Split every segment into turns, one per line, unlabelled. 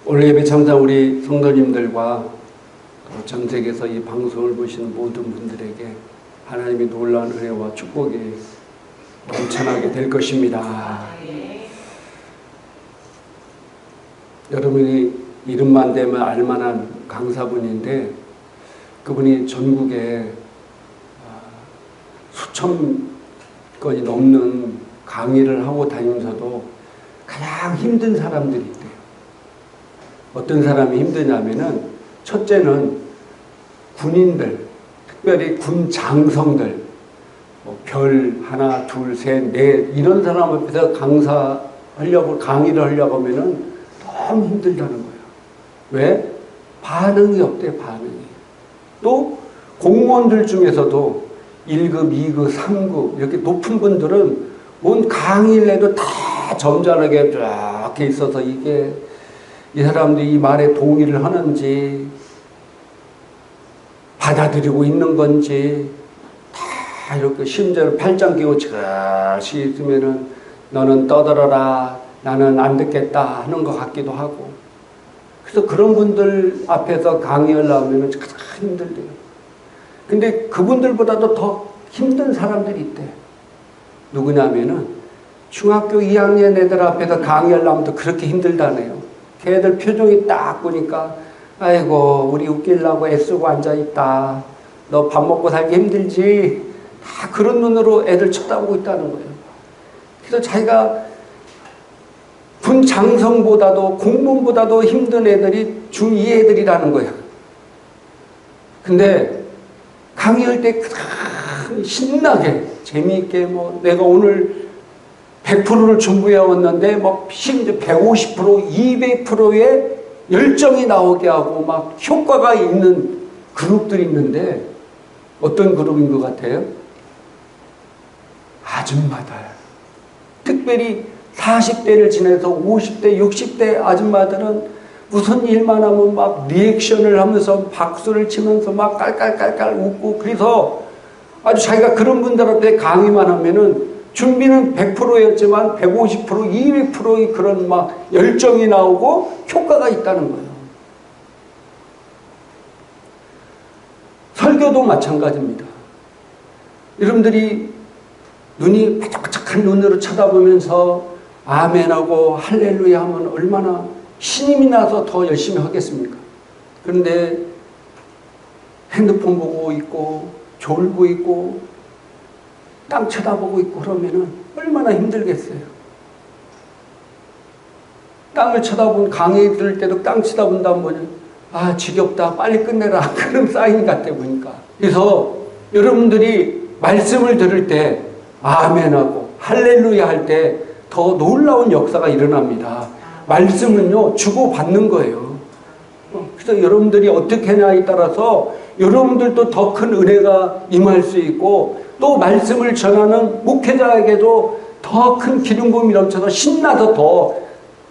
오늘 예배 참사 우리 성도님들과 전 세계에서 이 방송을 보시는 모든 분들에게 하나님의 놀라운 은혜와 축복이 넘쳐나게 될 것입니다. 여러분이 이름만 대면 알만한 강사분인데 그분이 전국에 수천 건이 넘는 강의를 하고 다니면서도 가장 힘든 사람들이 있대요. 어떤 사람이 힘드냐면은 첫째는 군인들, 특별히 군 장성들, 별 하나, 둘, 셋, 넷 이런 사람 앞에서 강의를 하려고 하면은 너무 힘들다는 거예요. 왜? 반응이 없대, 반응이. 또 공무원들 중에서도 1급, 2급, 3급 이렇게 높은 분들은 뭔 강의를 해도 다 점잖하게 쫙 있어서 이게 이 사람들이 이 말에 동의를 하는지 받아들이고 있는 건지 다 이렇게 심지어 팔짱 끼고 지그시 있으면은 너는 떠들어라 나는 안 듣겠다 하는 것 같기도 하고 그래서 그런 분들 앞에서 강의하려면 가장 힘들대요. 근데 그분들보다도 더 힘든 사람들이 있대. 누구냐면은 중학교 2학년 애들 앞에서 강의하려면 또 그렇게 힘들다네요. 걔들 표정이 딱 보니까 아이고 우리 웃기려고 애쓰고 앉아있다. 너 밥 먹고 살기 힘들지? 다 그런 눈으로 애들 쳐다보고 있다는 거예요. 그래서 자기가 군 장성보다도 공무원보다도 힘든 애들이 중2 애들이라는 거예요. 근데 강의할 때 신나게 재미있게 내가 오늘 100%를 준비해왔는데 심지어 150%, 200%의 열정이 나오게 하고 막 효과가 있는 그룹들이 있는데 어떤 그룹인 것 같아요? 아줌마들. 특별히 40대를 지나서 50대, 60대 아줌마들은 무슨 일만 하면 막 리액션을 하면서 박수를 치면서 막 깔깔깔깔 웃고 그래서 아주 자기가 그런 분들한테 강의만 하면은 준비는 100%였지만 150%, 200%의 그런 막 열정이 나오고 효과가 있다는 거예요. 설교도 마찬가지입니다. 여러분들이 눈이 바짝바짝한 눈으로 쳐다보면서 아멘하고 할렐루야 하면 얼마나 신임이 나서 더 열심히 하겠습니까? 그런데 핸드폰 보고 있고 졸고 있고 땅 쳐다보고 있고 그러면은 얼마나 힘들겠어요. 땅을 쳐다본 강의 들을 때도 땅 쳐다본다 보면 지겹다 빨리 끝내라 그런 사인 같아 보니까. 그래서 여러분들이 말씀을 들을 때 아멘하고 할렐루야 할 때 더 놀라운 역사가 일어납니다. 말씀은요 주고받는 거예요. 그래서 여러분들이 어떻게 하냐에 따라서 여러분들도 더 큰 은혜가 임할 수 있고 또 말씀을 전하는 목회자에게도 더 큰 기름 부음이 넘쳐서 신나서 더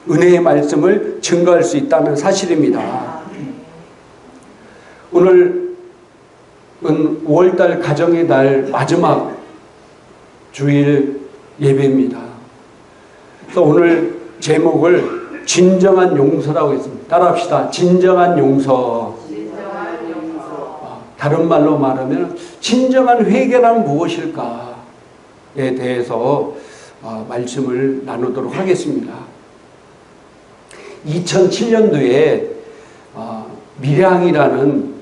은혜의 말씀을 증거할 수 있다는 사실입니다. 오늘은 5월달 가정의 날 마지막 주일 예배입니다. 그래서 오늘 제목을 진정한 용서라고 했습니다. 따라합시다. 진정한 용서. 다른 말로 말하면 진정한 회개란 무엇일까에 대해서 말씀을 나누도록 하겠습니다. 2007년도에 밀양이라는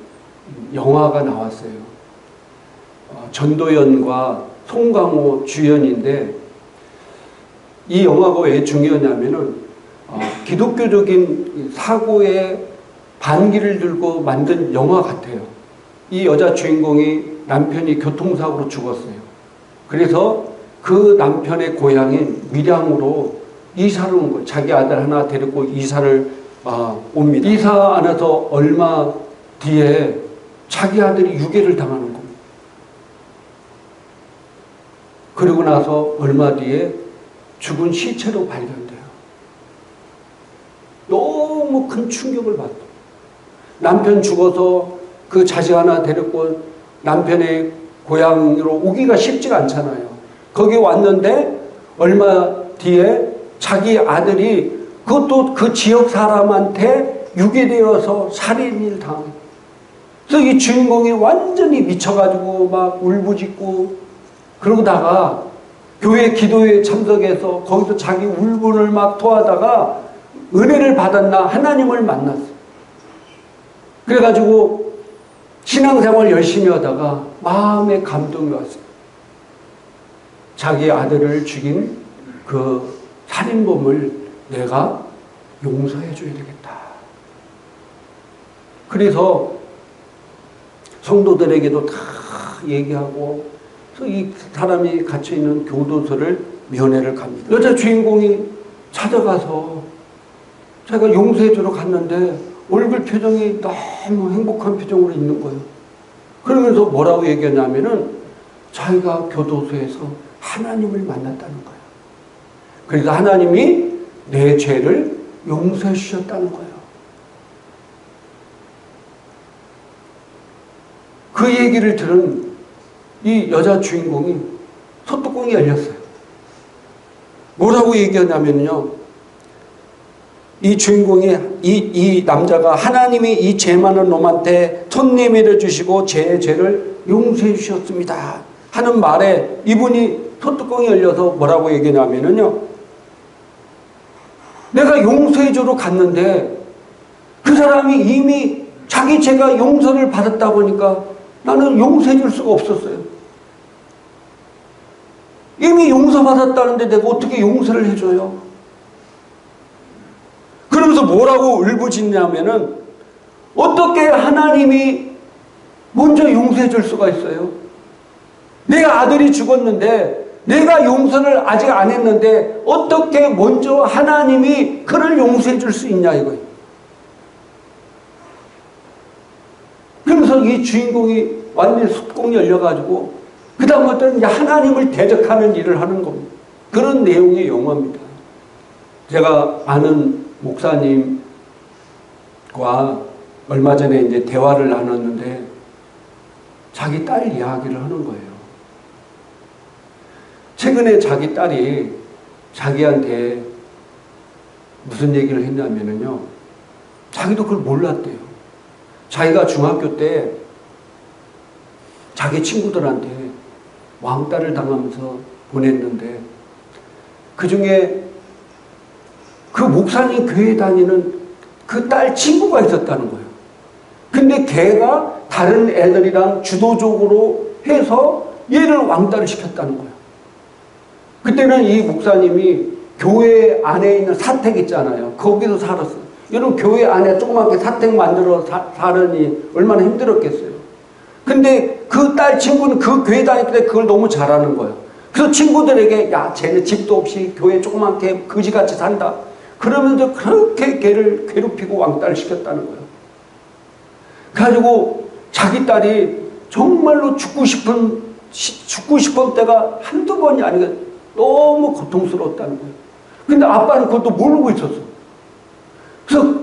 영화가 나왔어요. 전도연과 송강호 주연인데 이 영화가 왜 중요하냐면은 기독교적인 사고의 반기를 들고 만든 영화 같아요. 이 여자 주인공이 남편이 교통사고로 죽었어요. 그래서 그 남편의 고향인 밀양으로 이사를 온 거예요. 자기 아들 하나 데리고 이사를 옵니다. 이사 안 해서 얼마 뒤에 자기 아들이 유괴를 당하는 겁니다. 그리고 나서 얼마 뒤에 죽은 시체로 발견돼요. 너무 큰 충격을 받고 남편 죽어서 그 자식 하나 데리고 남편의 고향으로 오기가 쉽지가 않잖아요. 거기 왔는데 얼마 뒤에 자기 아들이 그것도 그 지역 사람한테 유괴되어서 살인을 당해. 그래서 이 주인공이 완전히 미쳐가지고 막 울부짖고 그러다가 교회 기도회에 참석해서 거기서 자기 울분을 막 토하다가 은혜를 받았나 하나님을 만났어. 그래가지고 신앙생활 열심히 하다가 마음에 감동이 왔어요. 자기 아들을 죽인 그 살인범을 내가 용서해 줘야 되겠다. 그래서 성도들에게도 다 얘기하고, 그래서 이 사람이 갇혀있는 교도소를 면회를 갑니다. 여자 주인공이 찾아가서 제가 용서해 주러 갔는데 얼굴 표정이 너무 행복한 표정으로 있는 거예요. 그러면서 뭐라고 얘기하냐면은 자기가 교도소에서 하나님을 만났다는 거예요. 그래서 하나님이 내 죄를 용서해 주셨다는 거예요. 그 얘기를 들은 이 여자 주인공이 소뚜껑이 열렸어요. 뭐라고 얘기하냐면요, 이 주인공이 이 남자가 하나님이 이 죄 많은 놈한테 손내밀어 주시고 제 죄를 용서해 주셨습니다 하는 말에 이분이 소뚜껑이 열려서 뭐라고 얘기하냐면요, 내가 용서해 주러 갔는데 그 사람이 이미 자기 죄가 용서를 받았다 보니까 나는 용서해 줄 수가 없었어요. 이미 용서받았다는데 내가 어떻게 용서를 해줘요? 그러면서 뭐라고 울부짖냐면은 어떻게 하나님이 먼저 용서해 줄 수가 있어요? 내 아들이 죽었는데 내가 용서를 아직 안 했는데 어떻게 먼저 하나님이 그를 용서해 줄 수 있냐 이거예요. 그러면서 이 주인공이 완전히 속공이 열려가지고 그 다음부터는 하나님을 대적하는 일을 하는 겁니다. 그런 내용의 영화입니다. 제가 아는 목사님과 얼마 전에 이제 대화를 나눴는데 자기 딸 이야기를 하는 거예요. 최근에 자기 딸이 자기한테 무슨 얘기를 했냐면요, 자기도 그걸 몰랐대요. 자기가 중학교 때 자기 친구들한테 왕따를 당하면서 보냈는데 그 중에 그 목사님 교회 다니는 그 딸 친구가 있었다는 거예요. 근데 걔가 다른 애들이랑 주도적으로 해서 얘를 왕따를 시켰다는 거예요. 그때는 이 목사님이 교회 안에 있는 사택 있잖아요. 거기서 살았어요. 여러분 교회 안에 조그맣게 사택 만들어 살으니 얼마나 힘들었겠어요. 근데 그 딸 친구는 그 교회 다닐 때 그걸 너무 잘하는 거예요. 그래서 친구들에게 야 쟤는 집도 없이 교회 조그맣게 거지같이 산다. 그러면서 그렇게 걔를 괴롭히고 왕따를 시켰다는 거예요. 그래가지고 자기 딸이 정말로 죽고 싶은 때가 한두 번이 아니라 너무 고통스러웠다는 거예요. 근데 아빠는 그것도 모르고 있었어. 그래서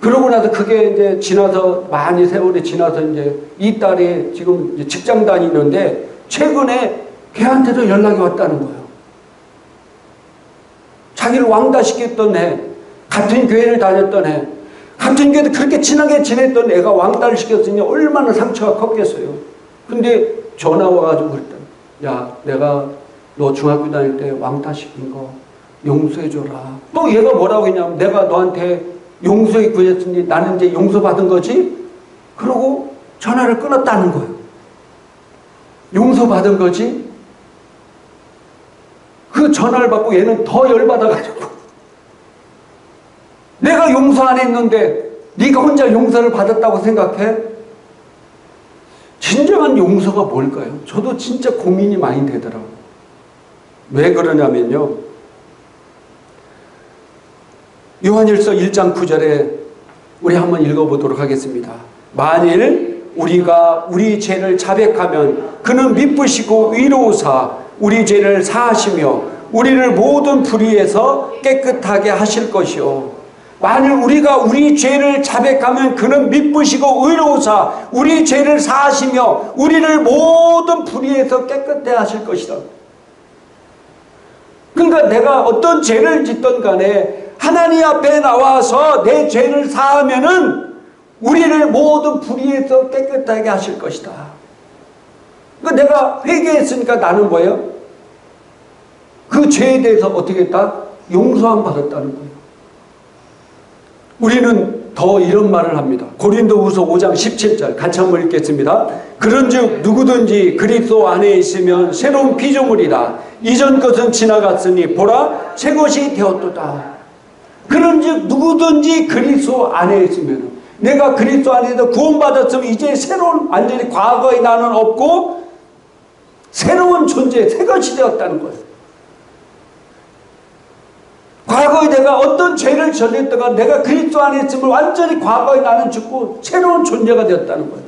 그러고 나서 그게 이제 지나서 많이 세월이 지나서 이제 이 딸이 지금 이제 직장 다니는데 최근에 걔한테도 연락이 왔다는 거예요. 자기를 왕따시켰던 애, 같은 교회를 다녔던 애, 같은 교회도 그렇게 친하게 지냈던 애가 왕따를 시켰으니 얼마나 상처가 컸겠어요. 근데 전화 와가지고 그랬다. 야, 내가 너 중학교 다닐 때 왕따 시킨 거 용서해줘라. 또 얘가 뭐라고 했냐면 내가 너한테 용서해 구했으니 나는 이제 용서받은 거지? 그러고 전화를 끊었다는 거예요. 용서받은 거지? 그 전화를 받고 얘는 더 열받아가지고 내가 용서 안 했는데 네가 혼자 용서를 받았다고 생각해? 진정한 용서가 뭘까요? 저도 진짜 고민이 많이 되더라고요. 왜 그러냐면요, 요한일서 1장 9절에 우리 한번 읽어보도록 하겠습니다. 만일 우리가 우리 죄를 자백하면 그는 미쁘시고 의로우사 우리 죄를 사하시며 우리를 모든 불의에서 깨끗하게 하실 것이요. 만일 우리가 우리 죄를 자백하면 그는 미쁘시고 의로우사 우리 죄를 사하시며 우리를 모든 불의에서 깨끗해 하실 것이다. 그러니까 내가 어떤 죄를 짓던 간에 하나님 앞에 나와서 내 죄를 사하면은 우리를 모든 불의에서 깨끗하게 하실 것이다. 그러니까 내가 회개했으니까 나는 뭐예요? 그 죄에 대해서 어떻게 했다? 용서함 받았다는 거예요. 우리는 더 이런 말을 합니다. 고린도후서 5장 17절 같이 한번 읽겠습니다. 그런즉 누구든지 그리스도 안에 있으면 새로운 피조물이라. 이전 것은 지나갔으니 보라 새 것이 되었도다. 그런즉 누구든지 그리스도 안에 있으면, 내가 그리스도 안에서 구원받았으면 이제 새로운, 완전히 과거의 나는 없고 새로운 존재, 새 것이 되었다는 거예요. 과거에 내가 어떤 죄를 저질렀다가 내가 그리스도 안에 있으면 완전히 과거에 나는 죽고 새로운 존재가 되었다는 거예요.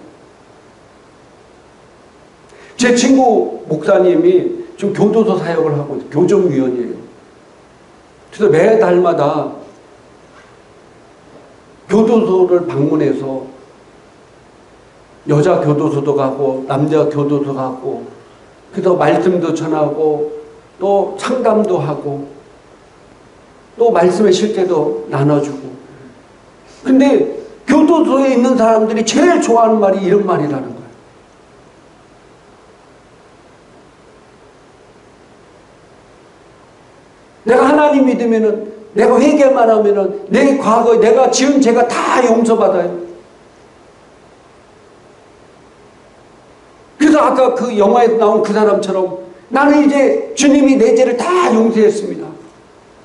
제 친구 목사님이 지금 교도소 사역을 하고 있어요. 교정위원이에요. 그래서 매달마다 교도소를 방문해서 여자 교도소도 가고 남자 교도소 가고, 그래서 말씀도 전하고 또 상담도 하고 또 말씀의 실제도 나눠주고. 근데 교도소에 있는 사람들이 제일 좋아하는 말이 이런 말이라는 거예요. 내가 하나님 믿으면은, 내가 회개만 하면은 내 과거에 내가 지은 죄가 다 용서받아요. 그래서 아까 그 영화에 나온 그 사람처럼 나는 이제 주님이 내 죄를 다 용서했습니다.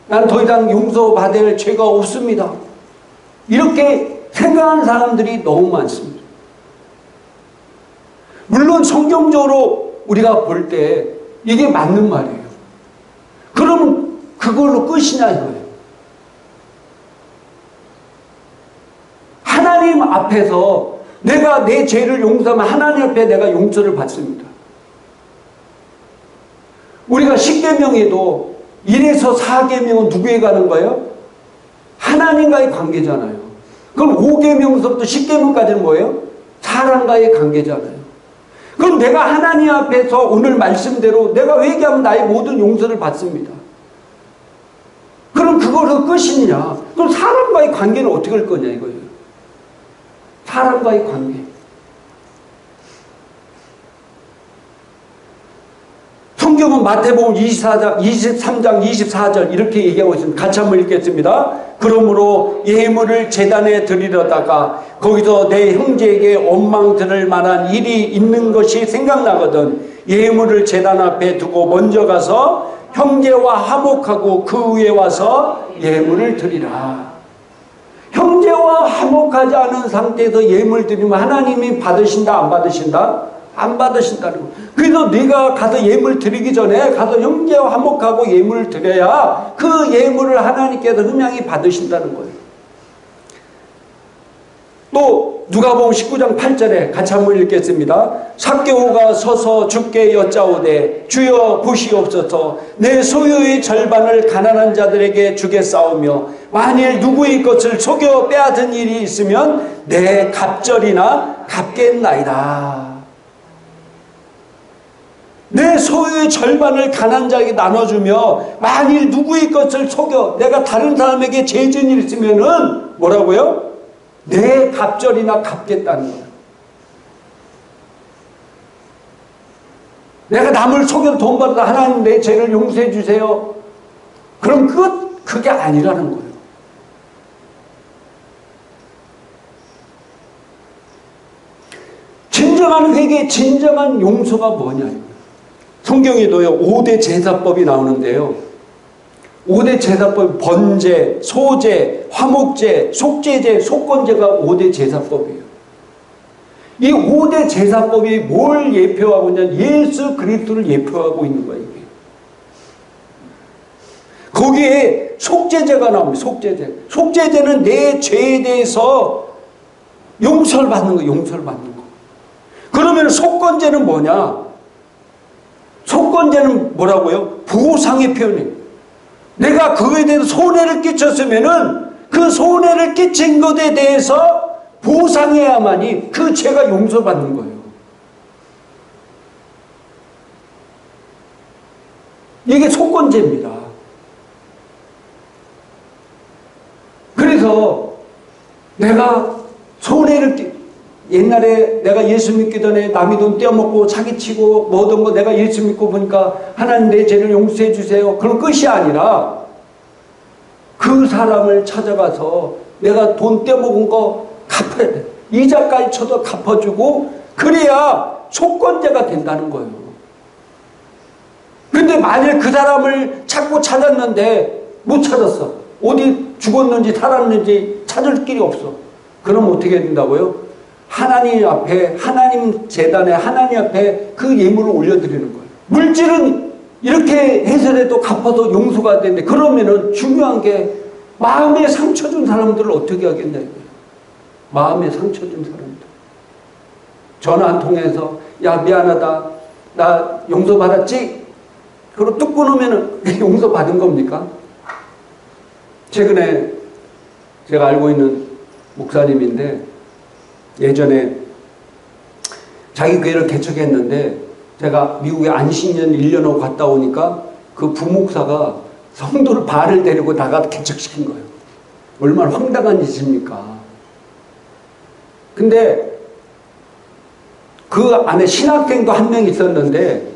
난 더 이상 용서받을 죄가 없습니다. 이렇게 생각하는 사람들이 너무 많습니다. 물론 성경적으로 우리가 볼 때 이게 맞는 말이에요. 그러면 그걸로 끝이냐 이거예요. 하나님 앞에서 내가 내 죄를 용서하면 하나님 앞에 내가 용서를 받습니다. 우리가 10계명에도 1에서 4계명은 누구에 가는 거예요? 하나님과의 관계잖아요. 그럼 5계명서부터 10계명까지는 뭐예요? 사람과의 관계잖아요. 그럼 내가 하나님 앞에서 오늘 말씀대로 내가 회개하면 나의 모든 용서를 받습니다. 그럼 그걸로 끝이냐? 그럼 사람과의 관계는 어떻게 할 거냐 이거예요. 사람과의 관계. 성경은 마태복음 23장 24절 이렇게 얘기하고 있습니다. 같이 한번 읽겠습니다. 그러므로 예물을 제단에 드리려다가 거기서 내 형제에게 원망 들을 만한 일이 있는 것이 생각나거든 예물을 제단 앞에 두고 먼저 가서 형제와 화목하고 그 위에 와서 예물을 드리라. 형제와 화목하지 않은 상태에서 예물 드리면 하나님이 받으신다 안 받으신다? 안 받으신다는 거예요. 그래서 네가 가서 예물 드리기 전에 가서 형제와 화목하고 예물을 드려야 그 예물을 하나님께서 흠양히 받으신다는 거예요. 또 누가복음 19장 8절에 같이 한번 읽겠습니다. 삭개오가 서서 주께 여짜오되 주여 보시옵소서 내 소유의 절반을 가난한 자들에게 주겠사오며 만일 누구의 것을 속여 빼앗은 일이 있으면 내 갑절이나 갚겠나이다. 내 소유의 절반을 가난한 자에게 나눠주며 만일 누구의 것을 속여 내가 다른 사람에게 죄진 일이 있으면은 뭐라고요? 내 갑절이나 갚겠다는 거예요. 내가 남을 속여 돈 받아서 하나님 내 죄를 용서해 주세요. 그럼 그게 아니라는 거예요. 진정한 회개, 진정한 용서가 뭐냐. 성경에도요 5대 제사법이 나오는데요. 5대 제사법 번제, 소제, 화목제, 속죄제, 속건제가 5대 제사법이에요. 이 5대 제사법이 뭘 예표하고 있냐면 예수 그리스도를 예표하고 있는 거예요. 이게. 거기에 속죄제가 나옵니다. 속죄제. 속죄제는 내 죄에 대해서 용서를 받는 거예요. 용서를 받는 거. 그러면 속건제는 뭐냐? 속건제는 뭐라고요? 보상의 표현이에요. 내가 그거에 대해서 손해를 끼쳤으면은 그 손해를 끼친 것에 대해서 보상해야만이 그 죄가 용서받는 거예요. 이게 속건제입니다. 그래서 내가 손해를 옛날에 내가 예수 믿기 전에 남의 돈 떼어먹고 사기치고 뭐든 거 내가 예수 믿고 보니까 하나님 내 죄를 용서해 주세요. 그런 끝이 아니라 그 사람을 찾아가서 내가 돈 떼어먹은 거 갚아야 돼. 이자까지 쳐도 갚아주고 그래야 속건제가 된다는 거예요. 근데 만일 그 사람을 찾고 찾았는데 못 찾았어. 어디 죽었는지 살았는지 찾을 길이 없어. 그럼 어떻게 된다고요? 하나님 앞에, 하나님 재단에, 하나님 앞에 그 예물을 올려드리는 거예요. 물질은 이렇게 해서라도 갚아도 용서가 되는데, 그러면은 중요한 게 마음에 상처 준 사람들을 어떻게 하겠냐. 마음에 상처 준 사람들. 전화 한 통해서, 야, 미안하다. 나 용서받았지? 그리고 뚝 끊으면은 용서받은 겁니까? 최근에 제가 알고 있는 목사님인데, 예전에 자기 교회를 개척했는데 제가 미국에 안식년 1년 하고 갔다 오니까 그 부목사가 성도를 반을 데리고 나가 개척시킨 거예요. 얼마나 황당한 짓입니까? 근데 그 안에 신학생도 한 명 있었는데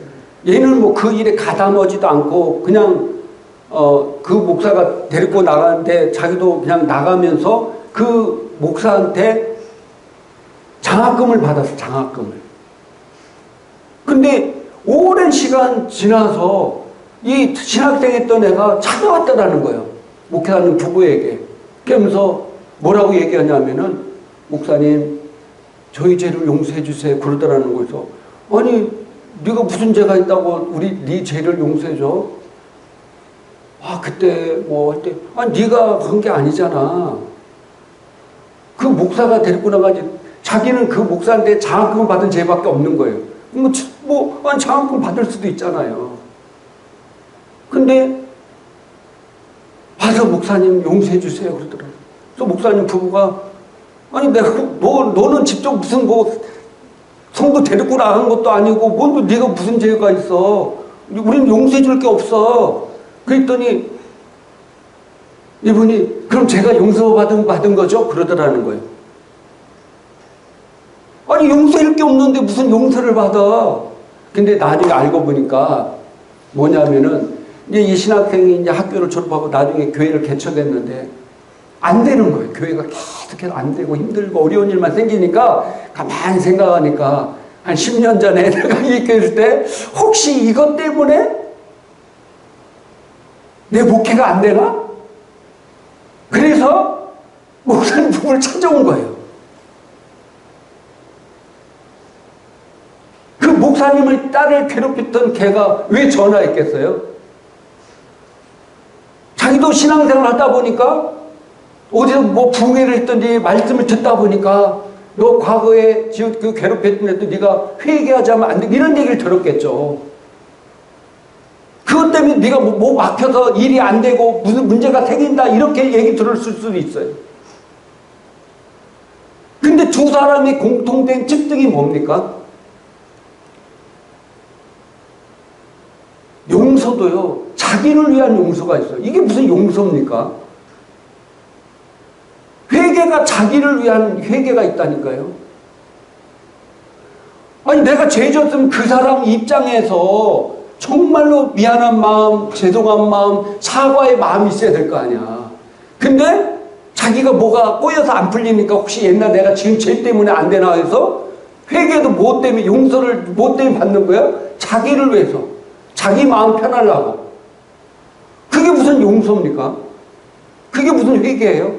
얘는 뭐 그 일에 가담하지도 않고 그냥 그 목사가 데리고 나가는데 자기도 그냥 나가면서 그 목사한테 장학금을 받았어, 장학금을. 근데 오랜 시간 지나서 이 신학생 했던 애가 찾아왔다라는 거예요. 목회자님 부부에게. 그러면서 뭐라고 얘기하냐면은, 목사님, 저희 죄를 용서해 주세요. 그러더라는 거죠. 아니, 네가 무슨 죄가 있다고 네 죄를 용서해 줘? 아, 그때 뭐 할 때, 아니, 네가 그런 게 아니잖아. 그 목사가 데리고 나가지. 자기는 그 목사한테 장학금을 받은 죄밖에 없는 거예요. 아니, 장학금 받을 수도 있잖아요. 근데 와서 목사님 용서해 주세요 그러더라고요. 그래서 목사님 부부가, 아니 내가 너는 직접 무슨 뭐 성도 데리고 나간 것도 아니고 뭔 네가 무슨 죄가 있어. 우리는 용서해 줄 게 없어. 그랬더니 이분이, 그럼 제가 용서받은 거죠? 그러더라는 거예요. 아니, 용서할 게 없는데 무슨 용서를 받아. 근데 나중에 알고 보니까 뭐냐면은, 이제 이 신학생이 이제 학교를 졸업하고 나중에 교회를 개척했는데 안 되는 거예요. 교회가 계속해서 안 되고 힘들고 어려운 일만 생기니까 가만히 생각하니까 한 10년 전에 내가 이 교회 있을 때 혹시 이것 때문에 내 목회가 안 되나? 그래서 목사님 부부를 찾아온 거예요. 그 목사님의 딸을 괴롭혔던 걔가 왜 전화했겠어요? 자기도 신앙생활 하다 보니까 어디서 뭐 붕괴를 했든지 말씀을 듣다 보니까 너 과거에 그 괴롭혔던 애도 네가 회개하자면 안 돼. 이런 얘기를 들었겠죠. 그것 때문에 네가 뭐 막혀서 일이 안 되고 무슨 문제가 생긴다 이렇게 얘기 들을 수도 있어요. 근데 두 사람의 공통된 특징이 뭡니까? 용서도요, 자기를 위한 용서가 있어요. 이게 무슨 용서입니까? 회개가 자기를 위한 회개가 있다니까요. 아니, 내가 죄 졌으면 그 사람 입장에서 정말로 미안한 마음, 죄송한 마음, 사과의 마음이 있어야 될 거 아니야. 근데 자기가 뭐가 꼬여서 안 풀리니까 혹시 옛날 내가 지은 죄 때문에 안 되나 해서 회개도 뭐 때문에, 용서를 뭐 때문에 받는 거야? 자기를 위해서. 자기 마음 편하려고. 그게 무슨 용서입니까? 그게 무슨 회개예요?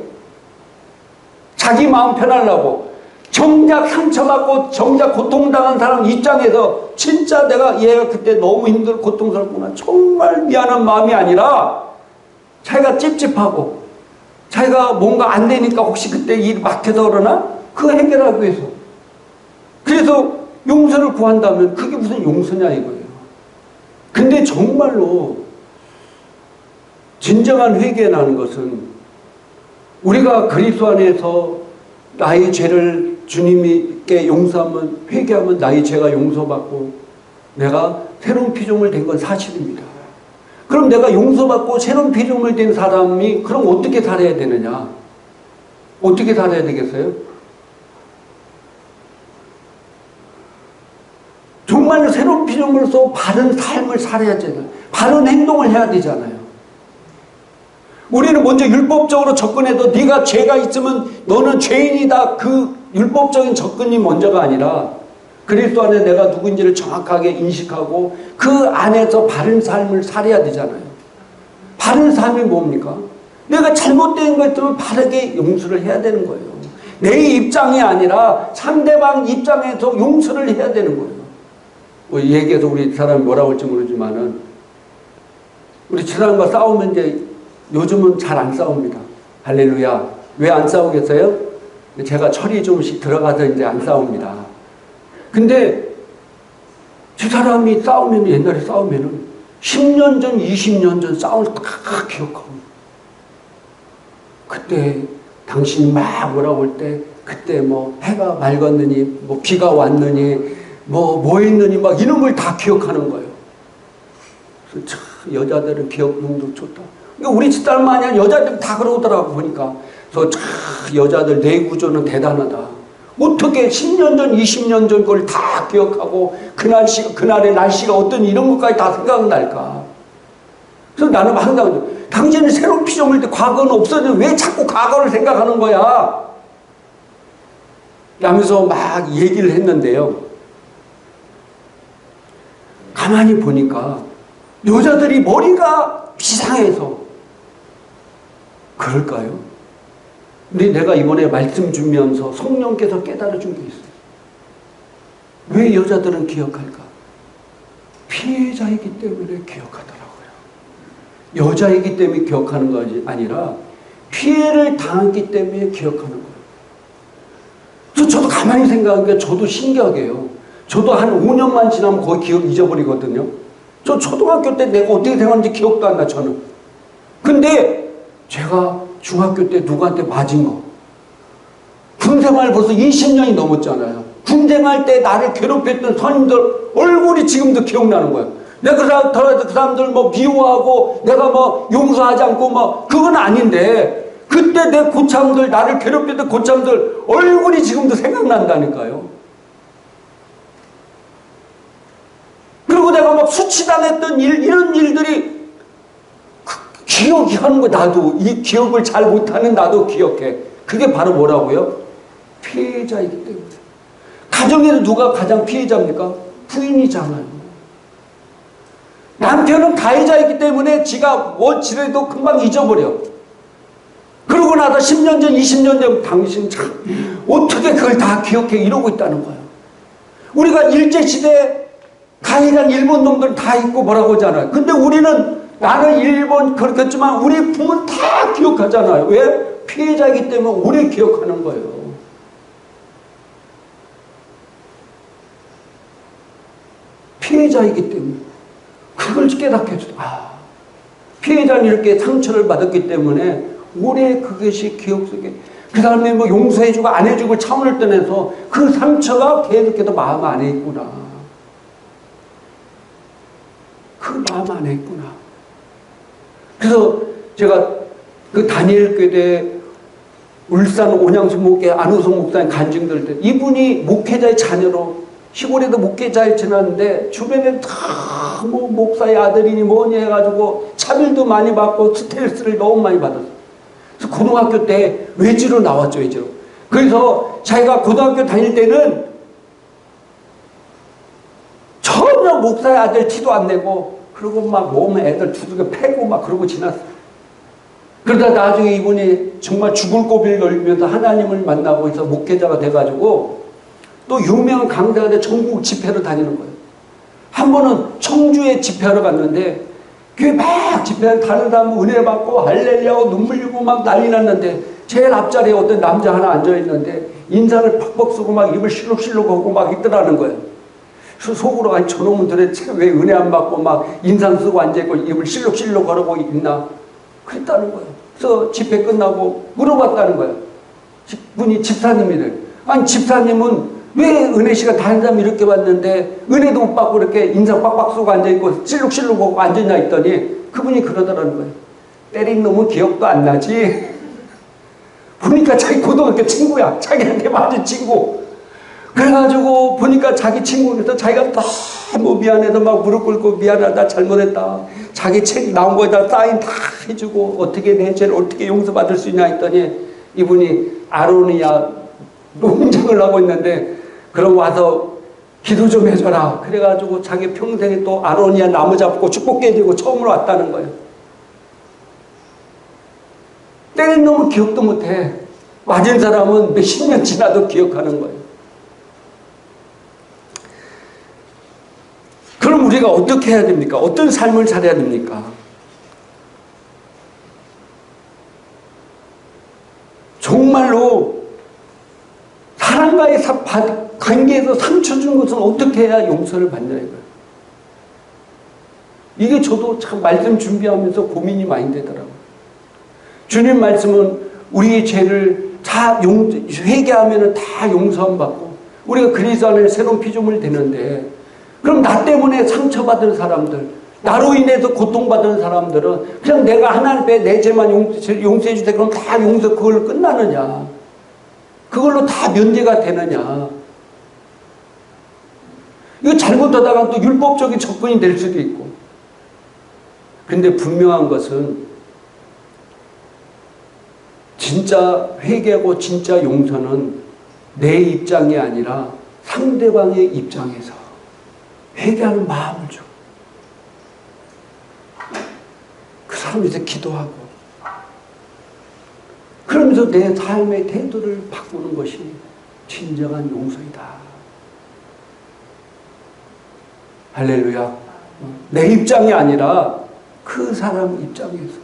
자기 마음 편하려고. 정작 상처받고 정작 고통당한 사람 입장에서 진짜 내가 얘가 그때 너무 힘들고 고통스럽구나. 정말 미안한 마음이 아니라 자기가 찝찝하고 자기가 뭔가 안 되니까 혹시 그때 일 막혀서 그러나 그거 해결하기 위해서. 그래서 용서를 구한다면 그게 무슨 용서냐 이거예요. 근데 정말로 진정한 회개라는 것은 우리가 그리스도 안에서 나의 죄를 주님께 용서하면, 회개하면 나의 죄가 용서받고 내가 새로운 피조물 된 건 사실입니다. 그럼 내가 용서받고 새로운 피조물 된 사람이 그럼 어떻게 살아야 되느냐? 어떻게 살아야 되겠어요? 정말 새로운 피조물로서 바른 삶을 살아야 되잖아요. 바른 행동을 해야 되잖아요. 우리는 먼저 율법적으로 접근해도 네가 죄가 있으면 너는 죄인이다. 그 율법적인 접근이 먼저가 아니라 그리스도 안에 내가 누구인지를 정확하게 인식하고 그 안에서 바른 삶을 살아야 되잖아요. 바른 삶이 뭡니까? 내가 잘못된 것 있으면 바르게 용서를 해야 되는 거예요. 내 입장이 아니라 상대방 입장에서 용서를 해야 되는 거예요. 뭐 얘기해서 우리 사람이 뭐라고 할지 모르지만은 우리 사람과 싸우면 이제 요즘은 잘 안 싸웁니다. 할렐루야. 왜 안 싸우겠어요? 제가 철이 좀씩 들어가서 이제 안 싸웁니다. 근데 저 사람이 싸우면 옛날에 싸우면은 10년 전, 20년 전 싸울 때 다 기억하고 그때 당신이 막 뭐라고 할 때 그때 뭐 해가 맑았느니 뭐 비가 왔느니 뭐 했느니 막 이런 걸 다 기억하는 거예요. 그래서 참 여자들은 기억력도 좋다. 그러니까 우리 집사람만 아니라 여자들이 다 그러더라고 보니까. 그래서 참 여자들 뇌구조는 대단하다. 어떻게 10년 전, 20년 전 걸 다 기억하고 그날의 날씨가 어떤 이런 것까지 다 생각날까. 그래서 나는 항상 당신은 새로운 피조물 때 과거는 없었는데 왜 자꾸 과거를 생각하는 거야? 라면서 막 얘기를 했는데요. 가만히 보니까 여자들이 머리가 비상해서 그럴까요? 근데 내가 이번에 말씀 주면서 성령께서 깨달아 준 게 있어요. 왜 여자들은 기억할까? 피해자이기 때문에 기억하더라고요. 여자이기 때문에 기억하는 것이 아니라 피해를 당했기 때문에 기억하는 거예요. 그래서 저도 가만히 생각하니까 저도 신기하게요. 저도 한 5년만 지나면 거의 기억 잊어버리거든요. 저 초등학교 때 내가 어떻게 생각하는지 기억도 안 나, 저는. 근데 제가 중학교 때 누구한테 맞은 거. 군생활 벌써 20년이 넘었잖아요. 군생활 때 나를 괴롭혔던 선임들 얼굴이 지금도 기억나는 거예요. 내가 그 사람들 뭐 미워하고 내가 뭐 용서하지 않고 뭐 그건 아닌데 그때 내 고참들 나를 괴롭혔던 고참들 얼굴이 지금도 생각난다니까요. 그리고 내가 막 수치당했던 이런 일들이 기억이 하는 거. 나도 이 기억을 잘 못하는 나도 기억해. 그게 바로 뭐라고요? 피해자이기 때문에. 가정에는 누가 가장 피해자입니까? 부인이잖아요. 남편은 가해자이기 때문에 지가 어찌래도 금방 잊어버려. 그러고 나서 10년 전, 20년 전 당신 참 어떻게 그걸 다 기억해 이러고 있다는 거예요. 우리가 일제시대 가해자는 일본 놈들 다 있고 뭐라고 하잖아요. 근데 우리는 나는 일본 그렇겠지만 우리 부모는 다 기억하잖아요. 왜? 피해자이기 때문에 오래 기억하는 거예요. 피해자이기 때문에 그걸 깨닫게 해주다. 피해자는 이렇게 상처를 받았기 때문에 오래 그것이 기억 속에 그 사람이 뭐 용서해주고 안 해주고 차원을 떠나서 그 상처가 계속해서 마음 안에 있구나. 그 마음 안에 있구나. 그래서 제가 그 다니엘 교대 울산 온양수 목회 안우성 목사님 간증들 때 이분이 목회자의 자녀로 시골에도 목회자에 지났는데 주변에 다 뭐 목사의 아들이니 뭐니 해가지고 차별도 많이 받고 스트레스를 너무 많이 받았어요. 그래서 고등학교 때 외지로 나왔죠. 외지로. 그래서 자기가 고등학교 다닐 때는 전혀 목사의 아들 티도 안 내고 그리고 막 몸에 애들 두들겨 패고 막 그러고 지났어요. 그러다 나중에 이분이 정말 죽을 고비를 걸면서 하나님을 만나고 해서 목회자가 돼가지고 또 유명한 강대가 돼 전국 집회를 다니는 거예요. 한 번은 청주에 집회하러 갔는데 교회 막 집회를 다른 사람 은혜 받고 할렐루야 눈물 흘리고 막 난리 났는데 제일 앞자리에 어떤 남자 하나 앉아있는데 인상을 팍팍 쓰고 막 입을 실룩실룩 하고 막 있더라는 거예요. 그래서 속으로 아니 저놈은 도대체 왜 은혜 안 받고 막 인상 쓰고 앉아있고 입을 실룩실룩 하고 있나 그랬다는 거예요. 그래서 집회 끝나고 물어봤다는 거예요. 분이 집사님이래. 아니 집사님은 왜 은혜 씨가 다른 사람 이렇게 봤는데 은혜도 못 받고 이렇게 인상 빡빡 쓰고 앉아있고 실룩실룩 하고 앉았냐 했더니 그분이 그러더라는 거예요. 때린 놈은 기억도 안 나지. 보니까 자기 고등학교 친구야. 자기한테 맞은 친구. 그래가지고 보니까 자기 친구에서 자기가 너무 미안해서 막 무릎 꿇고 미안하다, 잘못했다. 자기 책 나온 거에다 사인 다 해주고 어떻게 내 죄를 어떻게 용서받을 수 있냐 했더니 이분이 아로니아 농장을 하고 있는데 그럼 와서 기도 좀 해줘라. 그래가지고 자기 평생에 또 아로니아 나무 잡고 축복해 드리고 처음으로 왔다는 거예요. 때린 놈은 기억도 못해. 맞은 사람은 몇십 년 지나도 기억하는 거예요. 그럼 우리가 어떻게 해야 됩니까? 어떤 삶을 살아야 됩니까? 정말로 사람과의 관계에서 상처 준 것은 어떻게 해야 용서를 받냐 이거예요. 이게 저도 참 말씀 준비하면서 고민이 많이 되더라고요. 주님 말씀은 우리의 죄를 다 회개하면 다 용서함 받고 우리가 그리스도 안에 새로운 피조물 되는데 그럼 나 때문에 상처받은 사람들, 나로 인해서 고통받은 사람들은 그냥 내가 하나님 앞에 내 죄만 용서해 주세요. 그럼 다 용서 그걸로 끝나느냐? 그걸로 다 면제가 되느냐? 이거 잘못하다가 또 율법적인 접근이 될 수도 있고. 근데 분명한 것은 진짜 회개하고 진짜 용서는 내 입장이 아니라 상대방의 입장에서 회개하는 마음을 줘. 그 사람이 이제 기도하고 그러면서 내 삶의 태도를 바꾸는 것이 진정한 용서이다. 할렐루야. 내 입장이 아니라 그 사람 입장에서.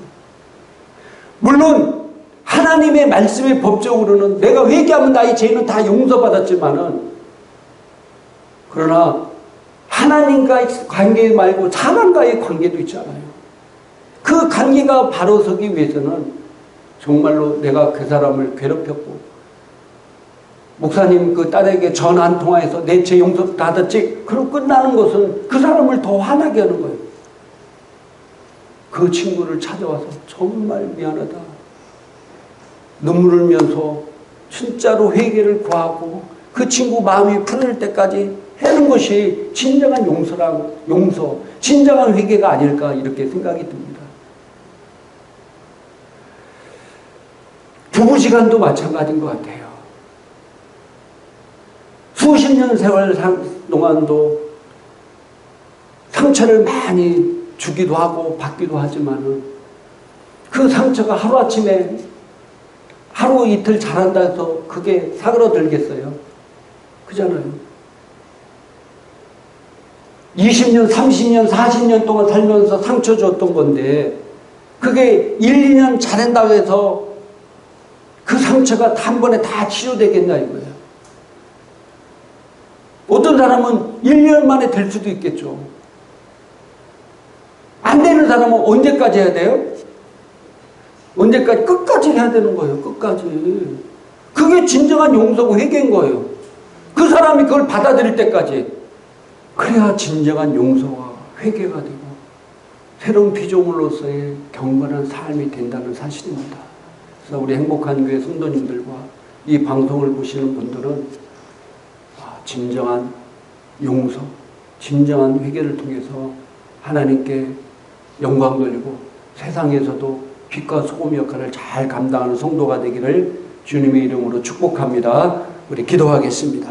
물론 하나님의 말씀의 법적으로는 내가 회개하면 나의 죄는 다 용서받았지만은 그러나 하나님과의 관계 말고 사람과의 관계도 있잖아요. 그 관계가 바로 서기 위해서는 정말로 내가 그 사람을 괴롭혔고 목사님 그 딸에게 전화 한 통화해서 내 죄 용서 받았지 그러고 끝나는 것은 그 사람을 더 화나게 하는 거예요. 그 친구를 찾아와서 정말 미안하다. 눈물 흘면서 진짜로 회개를 구하고 그 친구 마음이 풀릴 때까지 하는 것이 진정한 용서, 진정한 회개가 아닐까 이렇게 생각이 듭니다. 부부지간도 마찬가지인 것 같아요. 수십 년 세월 동안도 상처를 많이 주기도 하고 받기도 하지만은 그 상처가 하루아침에 하루 이틀 잘한다 해서 그게 사그러들겠어요? 그잖아요. 20년, 30년, 40년 동안 살면서 상처 줬던 건데 그게 1, 2년 잘한다고 해서 그 상처가 한 번에 다 치료되겠냐 이거예요. 어떤 사람은 1년 만에 될 수도 있겠죠. 안 되는 사람은 언제까지 해야 돼요? 언제까지? 끝까지 해야 되는 거예요. 끝까지. 그게 진정한 용서고 회개인 거예요. 그 사람이 그걸 받아들일 때까지. 그래야 진정한 용서와 회개가 되고 새로운 피조물로서의 경건한 삶이 된다는 사실입니다. 그래서 우리 행복한 교회 성도님들과 이 방송을 보시는 분들은 진정한 용서, 진정한 회개를 통해서 하나님께 영광 돌리고 세상에서도 빛과 소금 역할을 잘 감당하는 성도가 되기를 주님의 이름으로 축복합니다. 우리 기도하겠습니다.